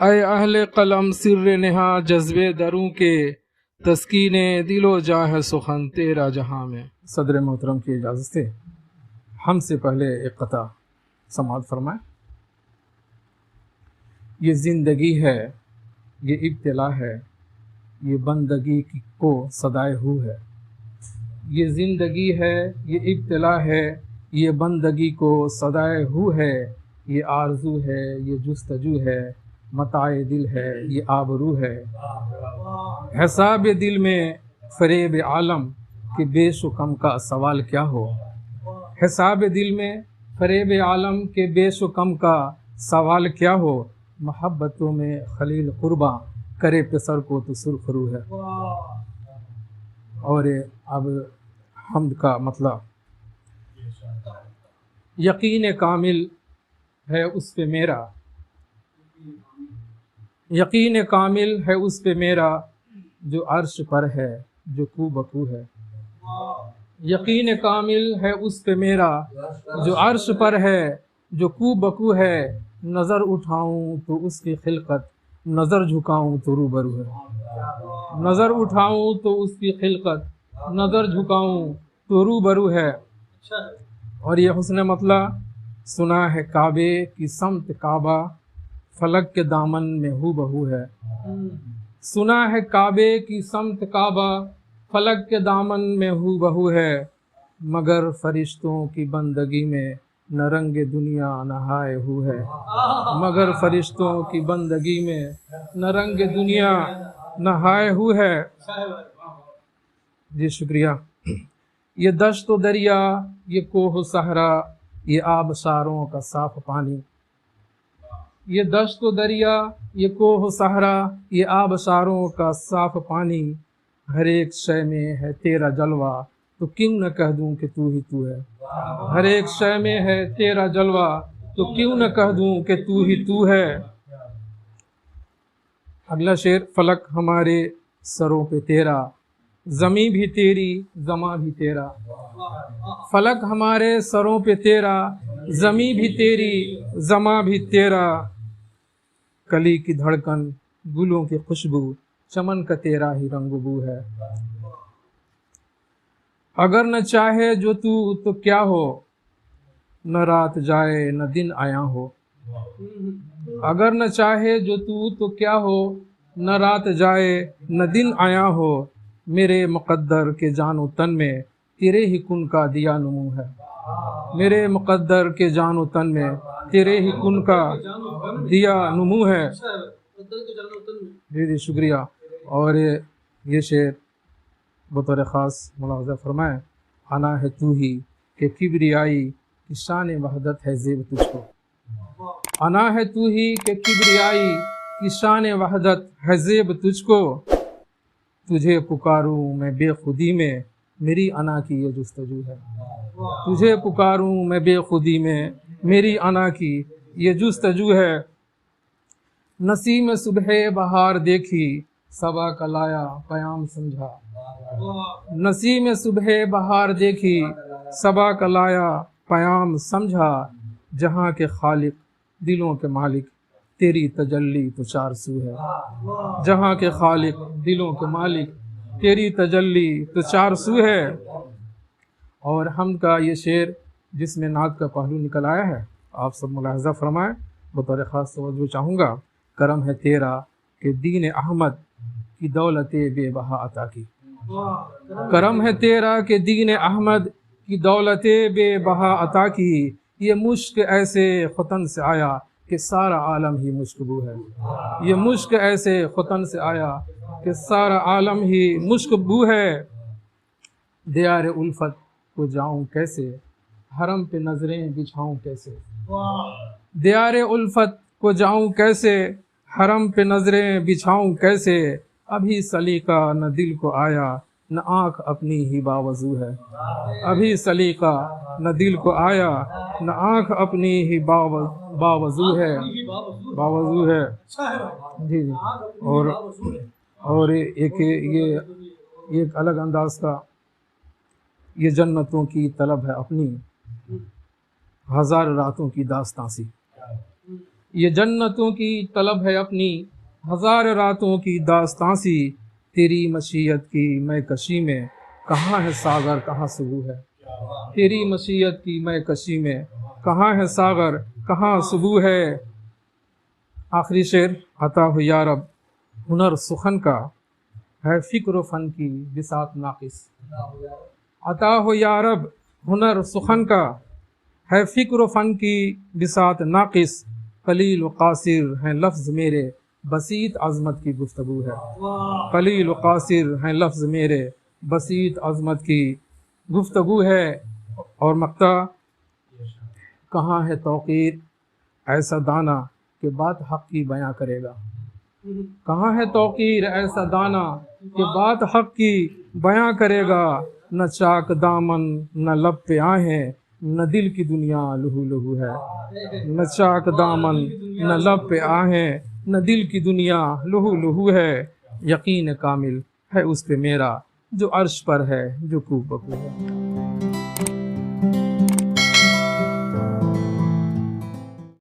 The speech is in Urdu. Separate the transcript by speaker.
Speaker 1: اے اہل قلم سر نہا جذبے دروں کے، تسکین دل و جاہ ہے سخن تیرا جہاں میں۔ صدر محترم کی اجازت سے ہم سے پہلے ایک قطع سماعت فرمائیں۔ یہ زندگی ہے، یہ ابتلا ہے، یہ بندگی کو صدائے ہو ہے۔ یہ زندگی ہے، یہ ابتلا ہے، یہ بندگی کو صدائے ہو ہے۔ یہ آرزو ہے، یہ جستجو ہے، متاع دل ہے، یہ آبرو ہے۔ حساب دل میں فریب عالم کہ بیش و کم کا سوال کیا ہو۔ حساب دل میں فریب عالم کے بیش و کم کا سوال کیا ہو۔ محبتوں میں خلیل قرباں کرے پسر کو تو سرخ رو ہے۔ اور اب حمد کا مطلب، یقین کامل ہے اس پہ میرا، یقین کامل ہے اس پہ میرا جو عرش پر ہے، جو کو بکو ہے۔ یقین کامل ہے اس پہ میرا جو عرش پر ہے، جو کو بکو ہے۔ نظر اٹھاؤں تو اس کی خلقت، نظر جھکاؤں تو روبرو ہے۔ نظر اٹھاؤں تو اس کی خلقت، نظر جھکاؤں تو روبرو ہے۔ اور یہ حسن مطلع، سنا ہے کعبے کی سمت کعبہ فلک کے دامن میں ہو بہو ہے۔ سنا ہے کعبے کی سمت کعبہ فلک کے دامن میں ہو بہو ہے، مگر فرشتوں کی بندگی میں نہ رنگ دنیا نہائے ہو ہے۔ مگر فرشتوں کی بندگی میں نہ رنگ دنیا نہائے ہو ہے۔ جی شکریہ۔ یہ دشت و دریا، یہ کوہ و صحرا، یہ آبشاروں کا صاف پانی۔ یہ دشت و دریا، یہ کوہ و صحرا، یہ آبشاروں کا صاف پانی۔ ہر ایک شے میں ہے تیرا جلوہ، تو کیوں نہ کہہ دوں کہ تو ہی تو ہے۔ ہر ایک شے میں ہے تیرا جلوہ، تو کیوں نہ کہہ دوں کہ تو ہی تو ہے۔ اگلا شعر، فلک ہمارے سروں پہ تیرا، زمیں بھی تیری زماں بھی تیرا۔ فلک ہمارے سروں پہ تیرا، زمیں بھی تیری زماں بھی تیرا۔ کلی کی دھڑکن، گلوں کی خوشبو، چمن کا تیرا ہی رنگ و بو ہے۔ اگر نہ چاہے جو تو کیا ہو، نہ رات جائے نہ دن آیا ہو۔ اگر نہ چاہے جو تو کیا ہو، نہ رات جائے نہ دن آیا ہو۔ میرے مقدر کے جان و تن میں تیرے ہی کن کا دیا نمو ہے۔ میرے مقدر کے جان و تن میں تیرے ہی کن کا دیا نمو ہے۔ جی شکریہ۔ اور یہ شعر بطور خاص ملاحظہ فرمائیں۔ آنا ہے تو ہی کہ کبریائی کی شان وحدت ہے زیب تجھ کو۔ آنا ہے تو ہی کہ کبریائی کی شان وحدت ہے زیب تجھ کو۔ تجھے پکاروں میں بے خودی میں، میری انا کی یہ جستجو ہے۔ تجھے پکاروں میں بے خودی میں، میری انا کی یہ جستجو ہے۔ نسیم صبح بہار دیکھی، صبا کا لایا پیام سمجھا۔ نسیم صبح بہار دیکھی، صبا کا لایا پیام سمجھا۔ جہاں کے خالق دلوں کے مالک، تیری تجلی تو چار سو ہے۔ جہاں کے خالق دلوں کے مالک، تیری تجلی تو چار سو ہے۔ اور حمد کا یہ شعر جس میں نعت کا پہلو نکل آیا ہے، آپ سب ملاحظہ فرمائیں۔ بطور خاص توجہ چاہوں گا، کرم ہے تیرا کہ دین احمد کی دولت بے بہا عطا کی۔ کرم ہے تیرا کہ دین احمد کی دولت بے بہا عطا کی۔ یہ مشک ایسے ختن سے آیا کہ سارا عالم ہی مشک بو ہے۔ یہ مشک ایسے ختن سے آیا کہ سارا عالم ہی مشک بو ہے۔ دیار الفت کو جاؤں کیسے، حرم پہ نظریں بچھاؤں کیسے۔ دیار الفت کو جاؤں کیسے، حرم پہ نظریں بچھاؤں کیسے۔ ابھی سلیقہ نہ دل کو آیا، نہ آنکھ اپنی ہی باوضو ہے۔ ابھی سلیقہ نہ دل کو آیا، نہ آنکھ اپنی ہی باوضو ہے۔ باوضو ہے۔ جی جی۔ اور ایک الگ انداز کا، یہ جنتوں کی طلب ہے اپنی، ہزار راتوں کی داستان سی۔ یہ جنتوں کی طلب ہے اپنی، ہزار راتوں کی داستان سی، تیری مشیت کی میں کشی میں، کہاں ہے ساغر کہاں سبو ہے، تیری مشیت کی میں کشی میں، کہاں ہے ساغر کہاں سبو ہے۔ آخری شعر، عطا ہو یا رب ہنر سخن کا، ہے فکر و فن کی بساط ناقص، عطا ہو یا رب ہنر سخن کا، ہے فکر و فن کی بساط ناقص، قلیل و قاصر ہیں لفظ میرے، بسیط عظمت کی گفتگو ہے، قلیل و قاصر ہیں لفظ میرے، بسیط عظمت کی گفتگو ہے۔ اور مقطع، کہاں ہے توقیر ایسا دانا کہ بات حق کی بیاں کرے گا، کہاں ہے توقیر ایسا دانا کہ بات حق کی بیاں کرے گا، نہ چاک دامن نہ لب پہ آہیں، نہ دل کی دنیا لہو لہو ہے، نہ چاک دامن نہ لب پہ آہیں، نہ دل کی دنیا لہو لہو ہے، یقین کامل ہے اس پہ میرا جو عرش پر ہے جو کو بکو ہے۔